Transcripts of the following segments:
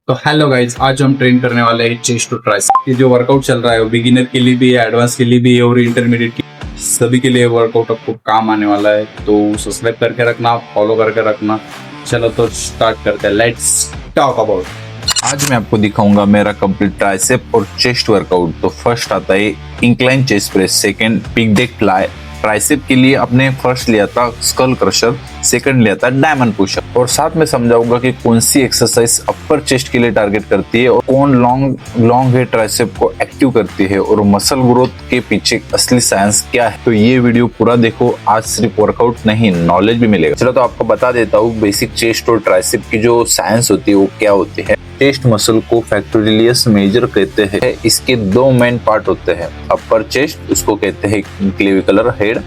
तो hello guys, आज हम ट्रेन करने वाले हैं चेस्ट टू ट्राइसेप। ये जो वर्कआउट चल रहा है वो बिगिनर के लिए भी है, एडवांस के लिए भी है और इंटरमीडिएट के सभी के लिए वर्कआउट आपको काम आने वाला है। तो सब्सक्राइब करके रखना, फॉलो करके रखना। चलो तो स्टार्ट करते हैं, लेट्स टॉक अबाउट। आज मैं आपको दिखाऊंगा मेरा कंप्लीट ट्राइसेप और चेस्ट वर्कआउट। तो फर्स्ट आता है incline chest press, second pig deck fly. Tricep के लिए अपने फर्स्ट लिया था स्कल क्रशर, सेकंड लिया था डायमंड पुशअप, और साथ में समझाऊंगा कि कौन सी एक्सरसाइज अपर चेस्ट के लिए टारगेट करती है और कौन लॉन्ग हेड ट्राइसेप को एक्टिव करती है और मसल ग्रोथ के पीछे असली साइंस क्या है। तो ये वीडियो पूरा देखो, आज सिर्फ वर्कआउट नहीं नॉलेज भी मिलेगा। चलो तो आपको बता देता हूँ बेसिक चेस्ट और ट्राइसेप की जो साइंस होती है वो क्या होती है। चेस्ट मसल को फैक्टोरियलियस मेजर कहते हैं। इसके दो मेन पार्ट होते हैं, अपर चेस्ट उसको कहते हैं clavicular head,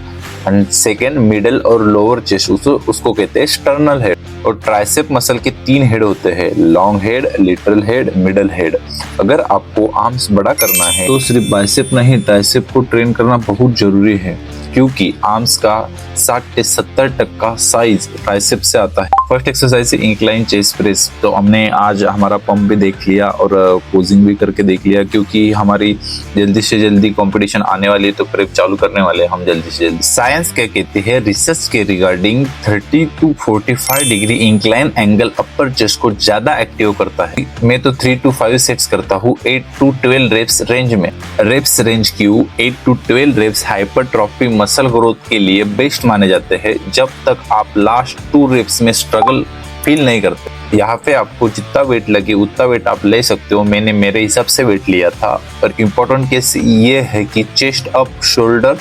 and second middle और लोअर चेस्ट उसको कहते हैं स्टर्नल हेड। और ट्राइसेप मसल के तीन हेड होते हैं, long head, literal head, middle head. अगर आपको आर्म्स बड़ा करना है तो सिर्फ बाइसेप नहीं, ट्राइसेप को ट्रेन करना बहुत जरूरी है, क्योंकि आर्म्स का 60 से 70% साइज ट्राइसेप से आता है। फर्स्ट एक्सरसाइज है इंक्लाइन चेस्ट प्रेस। तो हमने आज हमारा पंप भी देख लिया और पोजिंग भी करके देख लिया, क्योंकि हमारी जल्दी से जल्दी कंपटीशन आने वाली है तो प्रेप चालू करने वाले हैं हम जल्दी से जल्दी। साइंस क्या कहती है, रिसर्च के regarding 30 to 45 degree incline angle upper chest को ज्यादा एक्टिव करता है। मैं तो 3 to 5 सेट्स करता हूँ 8 to 12 रेप्स रेंज में। रेप्स रेंज क्यों? 8 to 12 reps hypertrophy muscle growth के लिए बेस्ट माने जाते हैं, जब तक आप लास्ट 2 रेप्स में स्ट्रगल फील नहीं करते। यहाँ पे आपको जितना वेट लगे उतना वेट आप ले सकते हो। मैंने मेरे हिसाब से वेट लिया था। पर इम्पोर्टेंट केस ये है कि chest up, shoulder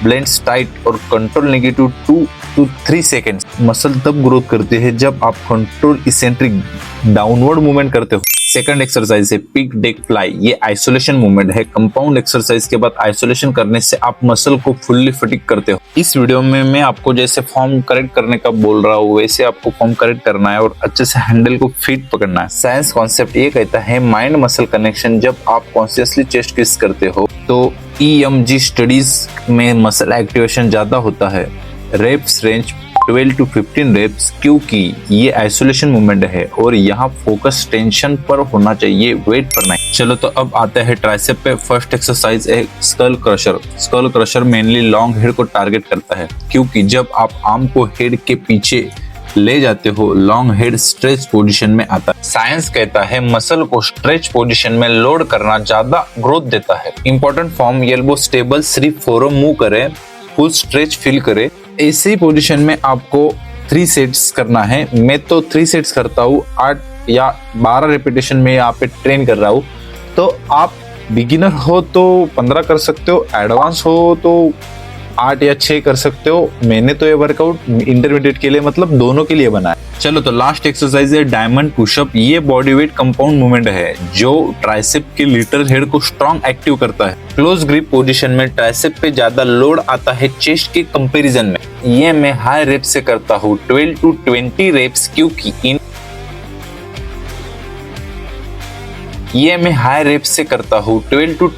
blends tight और control negative 2 to 3 seconds. Muscle तब ग्रोथ करती है जब आप कंट्रोल इसेंट्रिक डाउनवर्ड मूवमेंट करते हो। सेकंड एक्सरसाइज है पिग डेक फ्लाई। ये आइसोलेशन मूवमेंट है। कंपाउंड एक्सरसाइज के बाद आइसोलेशन करने से आप मसल को फुल्ली फटीग करते हो। इस वीडियो में मैं आपको जैसे फॉर्म करेक्ट करने का बोल रहा हूँ वैसे आपको फॉर्म करेक्ट करना है और अच्छे से हैंडल को फिट पकड़ना है। साइंस कॉन्सेप्ट ये कहता है माइंड मसल कनेक्शन। जब आप कॉन्शियसली चेस्ट किस करते हो तो EMG स्टडीज में मसल एक्टिवेशन ज्यादा होता है। रेप्स रेंज 12 to 15 रेप्स, क्योंकि ये आइसोलेशन मूवमेंट है और यहाँ फोकस टेंशन पर होना चाहिए, वेट पर नहीं। चलो तो अब आता है ट्राइसेप पे। फर्स्ट एक्सरसाइज है skull crusher. Skull crusher mainly long head को टारगेट करता है, क्योंकि जब आप आर्म को हेड के पीछे ले जाते हो लॉन्ग हेड स्ट्रेच पोजीशन में आता है। साइंस कहता है मसल को स्ट्रेच पोजीशन में लोड करना ज्यादा ग्रोथ देता है। इंपॉर्टेंट फॉर्म, एल्बो स्टेबल, सिर्फ फोरम मूव करे, फुल स्ट्रेच फील करे। ऐसी पोजीशन में आपको 3 सेट्स करना है। मैं तो 3 सेट्स करता हूँ, 8 या 12 रेपिटेशन में यहाँ पे ट्रेन कर रहा हूँ। तो आप बिगिनर हो तो 15 कर सकते हो, एडवांस हो तो 8 या 6 कर सकते हो। मैंने तो ये वर्कआउट इंटरमीडिएट के लिए मतलब दोनों के लिए बनाया। चलो तो लास्ट एक्सरसाइज है डायमंड पुशअप। ये बॉडी वेट कंपाउंड मूवमेंट है जो ट्राइसेप के लिटरल हेड को स्ट्रॉन्ग एक्टिव करता है। क्लोज ग्रिप पोजीशन में ट्राइसेप पे ज्यादा लोड आता है चेस्ट के कंपैरिजन में। ये मैं हाई रेप से करता हूँ 12 to 20 रेप्स, क्योंकि ये मैं हाई रेप से करता हूँ 12 to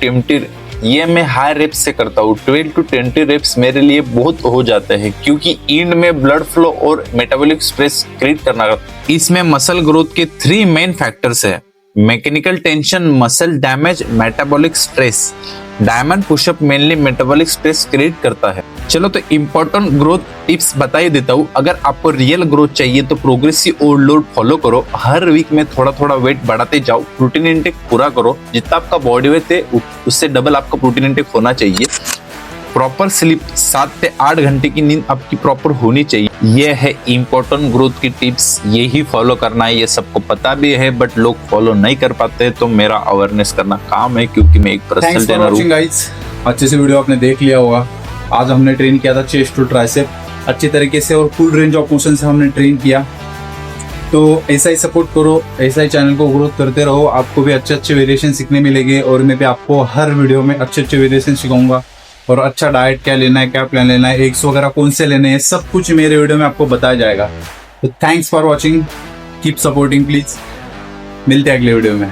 20 रेप्स मेरे लिए बहुत हो जाता है, क्योंकि एंड में ब्लड फ्लो और मेटाबॉलिक स्ट्रेस क्रिएट करना। इसमें मसल ग्रोथ के 3 मेन फैक्टर्स है, mechanical tension, muscle damage, metabolic stress. Diamond pushup mainly metabolic stress create करता है। चलो तो इम्पोर्टेंट ग्रोथ टिप्स बता ही देता हूँ। अगर आपको रियल ग्रोथ चाहिए तो प्रोग्रेसिव ओवरलोड फॉलो करो। हर वीक में थोड़ा थोड़ा वेट बढ़ाते जाओ। प्रोटीन इंटेक पूरा करो, जितना आपका बॉडी वेट है उससे डबल आपका प्रोटीन इंटेक होना चाहिए। प्रॉपर स्लीप, 7 से 8 घंटे की नींद आपकी प्रॉपर होनी चाहिए। ये है इम्पोर्टेंट ग्रोथ की टिप्स, यही फॉलो करना है। ये सबको पता भी है बट लोग फॉलो नहीं कर पाते, तो मेरा अवेयरनेस करना काम है, क्योंकि मैं एक पर्सनल ट्रेनर हूँ। गाइस, अच्छे से वीडियो आपने देख लिया होगा। आज हमने ट्रेन किया था चेस्ट टू ट्राइसेप अच्छी तरीके से और फुल रेंज ऑफ मोशन से हमने ट्रेन किया। तो ऐसा ही सपोर्ट करो, ऐसा ही चैनल को ग्रोथ करते रहो। आपको भी अच्छे अच्छे वेरिएशन सीखने मिलेंगे और मैं भी आपको हर वीडियो में अच्छे अच्छे वेरिएशन सिखाऊंगा। और अच्छा डाइट क्या लेना है, क्या प्लान लेना है, एग्स वगैरह कौन से लेने हैं, सब कुछ मेरे वीडियो में आपको बताया जाएगा। तो thanks for watching, keep supporting please. मिलते हैं अगले वीडियो में।